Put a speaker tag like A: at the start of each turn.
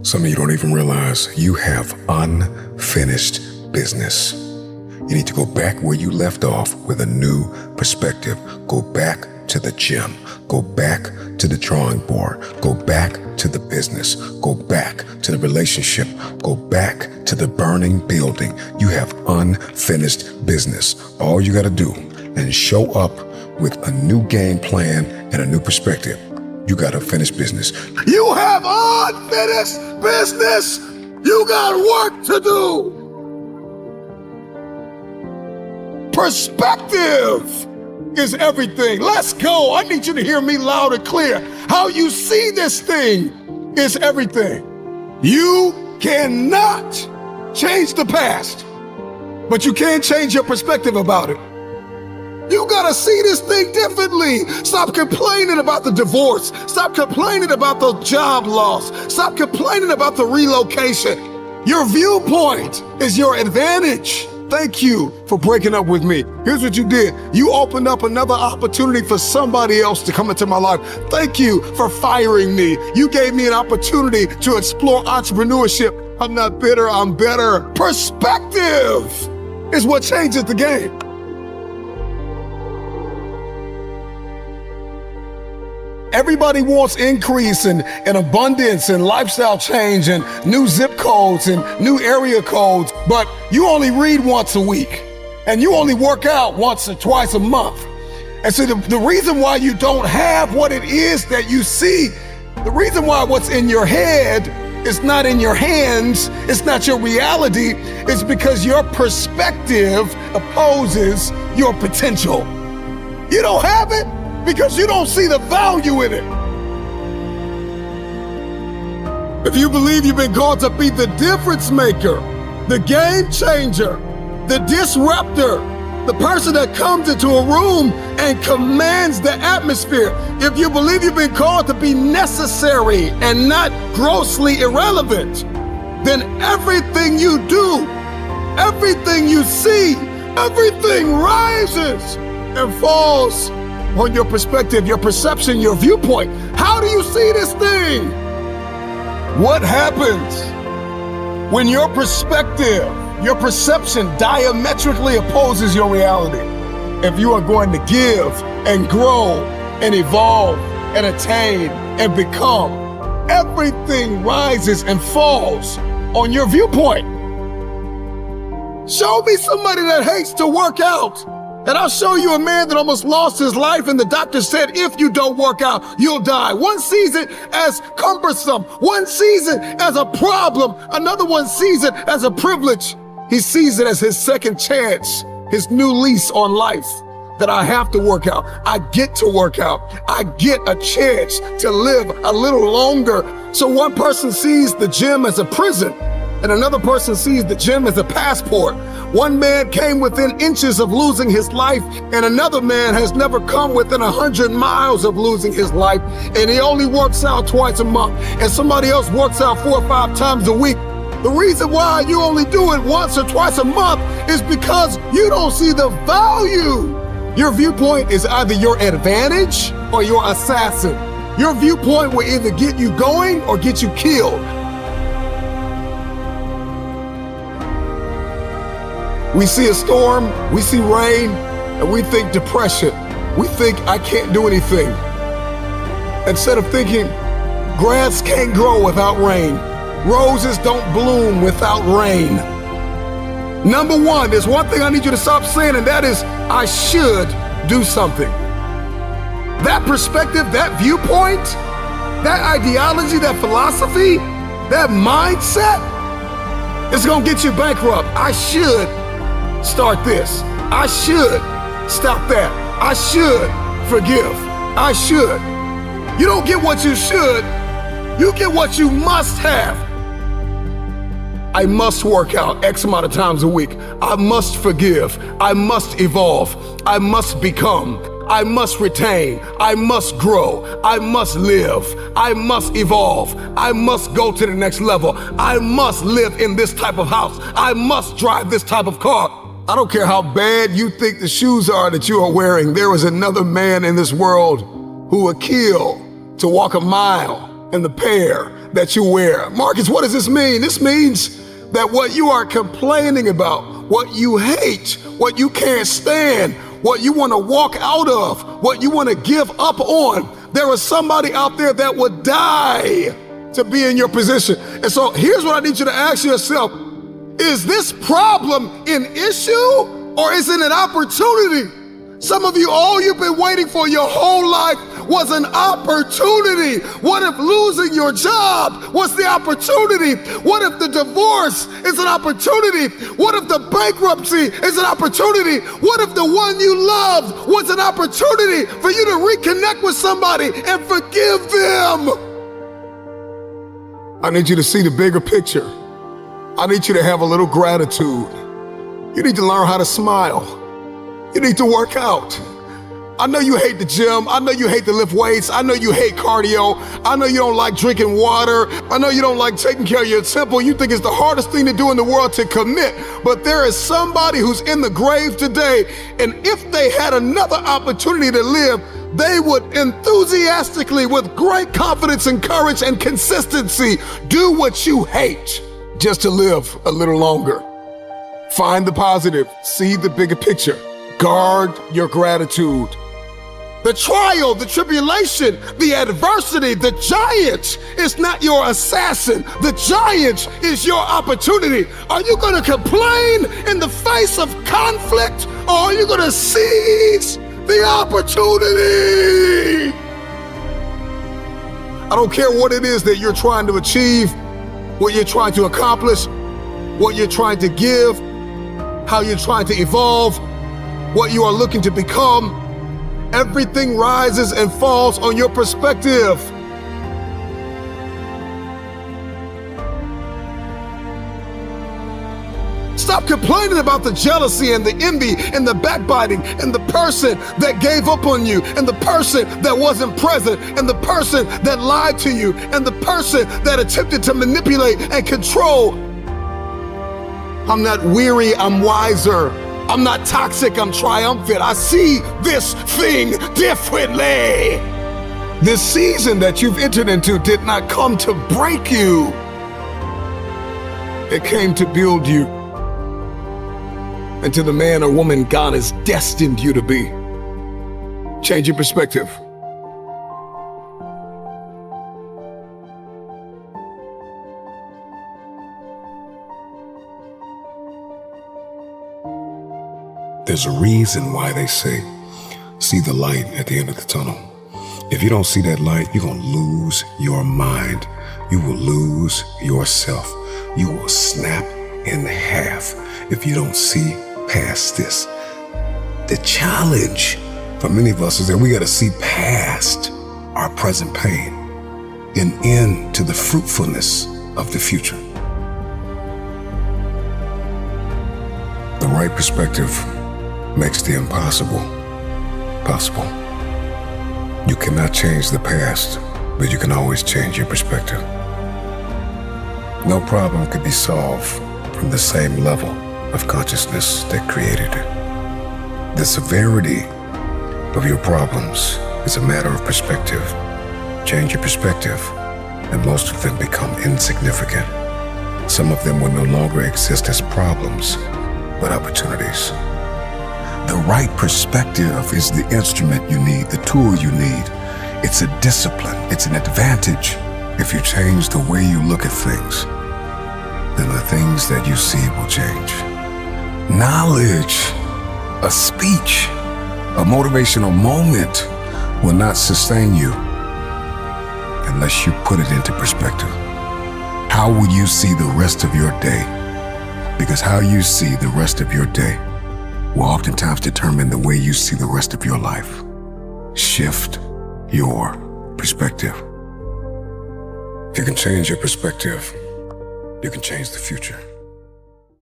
A: Some of you don't even realize you have unfinished business. You need to go back where you left off with a new perspective. Go back to the gym. Go back to the drawing board. Go back to the business. Go back to the relationship. Go back to the burning building. You have unfinished business. All you got to do is show up with a new game plan and a new perspective. You got to finish business. You have unfinished business. You got work to do. Perspective is everything. Let's go. I need you to hear me loud and clear. How you see this thing is everything. You cannot change the past, but you can change your perspective about it. You gotta see this thing differently. Stop complaining about the divorce. Stop complaining about the job loss. Stop complaining about the relocation. Your viewpoint is your advantage. Thank you for breaking up with me. Here's what you did. You opened up another opportunity for somebody else to come into my life. Thank you for firing me. You gave me an opportunity to explore entrepreneurship. I'm not bitter, I'm better. Perspective is what changes the game. Everybody wants increase and abundance and lifestyle change and new zip codes and new area codes, but you only read once a week and you only work out once or twice a month. And so the reason why you don't have what it is that you see, the reason why what's in your head is not in your hands, it's not your reality, it's because your perspective opposes your potential. You don't have it because you don't see the value in it. If you believe you've been called to be the difference maker, the game changer, the disruptor, the person that comes into a room and commands the atmosphere, if you believe you've been called to be necessary and not grossly irrelevant, then everything you do, everything you see, everything rises and falls on your perspective, your perception, your viewpoint. How do you see this thing? What happens when your perspective, your perception diametrically opposes your reality? If you are going to give and grow and evolve and attain and become, everything rises and falls on your viewpoint. Show me somebody that hates to work out, and I'll show you a man that almost lost his life, and the doctor said, if you don't work out, you'll die. One sees it as cumbersome. One sees it as a problem. Another one sees it as a privilege. He sees it as his second chance, his new lease on life, that I have to work out. I get to work out. I get a chance to live a little longer. So one person sees the gym as a prison, and another person sees the gym as a passport. One man came within inches of losing his life, and another man has never come within 100 miles of losing his life, and he only works out twice a month, and somebody else works out 4 or 5 times a week. The reason why you only do it once or twice a month is because you don't see the value. Your viewpoint is either your advantage or your assassin. Your viewpoint will either get you going or get you killed. We see a storm, we see rain, and we think depression. We think I can't do anything. Instead of thinking grass can't grow without rain. Roses don't bloom without rain. Number one, there's one thing I need you to stop saying, and that is, I should do something. That perspective, that viewpoint, that ideology, that philosophy, that mindset, it's gonna get you bankrupt. I should start this. I should stop that. I should forgive. I should. You don't get what you should, you get what you must have. I must work out X amount of times a week. I must forgive. I must evolve. I must become. I must retain. I must grow. I must live. I must evolve. I must go to the next level. I must live in this type of house. I must drive this type of car. I don't care how bad you think the shoes are that you are wearing. There is another man in this world who would kill to walk a mile and the pair that you wear. Marcus, what does this mean? This means that what you are complaining about, what you hate, what you can't stand, what you want to walk out of, what you want to give up on, there is somebody out there that would die to be in your position. And so here's what I need you to ask yourself. Is this problem an issue or is it an opportunity? Some of you, all you've been waiting for your whole life was an opportunity. What if losing your job was the opportunity? What if the divorce is an opportunity? What if the bankruptcy is an opportunity? What if the one you loved was an opportunity for you to reconnect with somebody and forgive them? I need you to see the bigger picture. I need you to have a little gratitude. You need to learn how to smile. You need to work out. I know you hate the gym. I know you hate to lift weights. I know you hate cardio. I know you don't like drinking water. I know you don't like taking care of your temple. You think it's the hardest thing to do in the world to commit. But there is somebody who's in the grave today, and if they had another opportunity to live, they would enthusiastically, with great confidence and courage and consistency, do what you hate just to live a little longer. Find the positive. See the bigger picture. Guard your gratitude. The trial, the tribulation, the adversity, the giant is not your assassin. The giant is your opportunity. Are you going to complain in the face of conflict, or are you going to seize the opportunity? I don't care what it is that you're trying to achieve, what you're trying to accomplish, what you're trying to give, how you're trying to evolve, what you are looking to become. Everything rises and falls on your perspective. Stop complaining about the jealousy and the envy and the backbiting and the person that gave up on you and the person that wasn't present and the person that lied to you and the person that attempted to manipulate and control. I'm not weary, I'm wiser. I'm not toxic, I'm triumphant. I see this thing differently. This season that you've entered into did not come to break you. It came to build you into the man or woman God has destined you to be. Change your perspective.
B: There's a reason why they say, see the light at the end of the tunnel. If you don't see that light, you're going to lose your mind. You will lose yourself. You will snap in half if you don't see past this. The challenge for many of us is that we got to see past our present pain and into the fruitfulness of the future. The right perspective makes the impossible possible. You cannot change the past, but you can always change your perspective. No problem could be solved from the same level of consciousness that created it. The severity of your problems is a matter of perspective. Change your perspective, and most of them become insignificant. Some of them will no longer exist as problems, but opportunities. The right perspective is the instrument you need, the tool you need. It's a discipline, it's an advantage. If you change the way you look at things, then the things that you see will change. Knowledge, a speech, a motivational moment will not sustain you unless you put it into perspective. How will you see the rest of your day? Because how you see the rest of your day will oftentimes determine the way you see the rest of your life. Shift your perspective. If you can change your perspective, you can change the future.